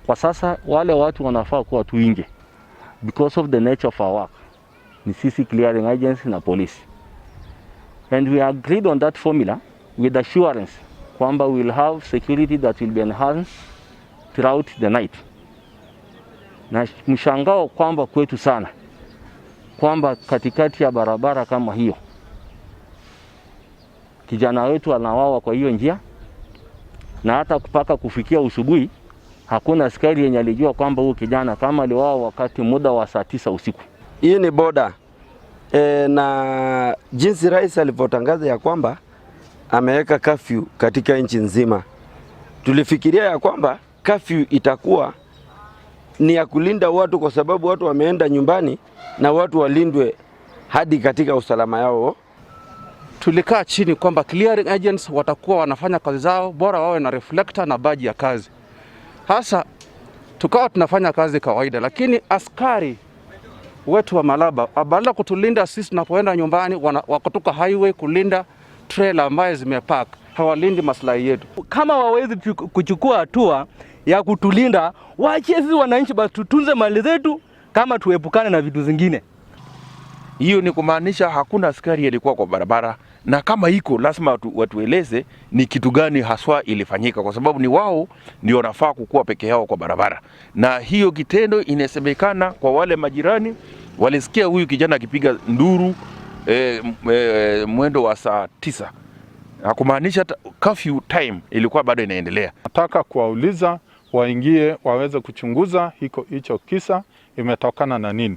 Kwa sasa wale watu wanafaa kuwa tu nje because of the nature of our work. Ni sisi clearing agency na police. And we agreed on that formula with assurance kwamba we will have security that will be enhanced throughout the night. Na mshangao kwamba kwetu sana kwamba katikati ya barabara kama hiyo kijana wetu anawawa kwa hiyo njia, na hata kupaka kufikia usubuhi hakuna askari yenye alijua kwamba huyo kijana kama aliwawa wakati muda wa saa 9 usiku. Hii ni boda na jinsi rais alivyotangaza ya kwamba ameweka curfew katika nchi nzima, tulifikiria ya kwamba curfew itakuwa ni ya kulinda watu, kwa sababu watu wameenda nyumbani na watu walindwe hadi katika usalama yao. Tulikaa chini kwamba clearing agents watakuwa wanafanya kazi zao, bora wawe na reflector na baji ya kazi. Hasa tukawa tunafanya kazi kawaida, lakini askari wetu wa Malaba badala kutulinda sisi tunapoenda nyumbani, wakotoka highway kulinda trailer ambaye zimepark, hawalindi maslahi yetu. Kama wawezi kuchukua hatua ya kutulinda, waachie sisi wananchi basi tutunze mali zetu, kama tuepukane na vitu zingine. Hiyo ni kumaanisha hakuna askari alikuwa kwa barabara, na kama iko lazima watueleze ni kitu gani haswa ilifanyika, kwa sababu ni wao ndio wanafaa kukua peke yao kwa barabara. Na hiyo kitendo inasemekana kwa wale majirani walisikia huyu kijana akipiga nduru mwendo wa saa 9. Hakumaanisha curfew time ilikuwa bado inaendelea. Nataka kuwauliza waingie waweze kuchunguza hicho kisa imetokana na nini.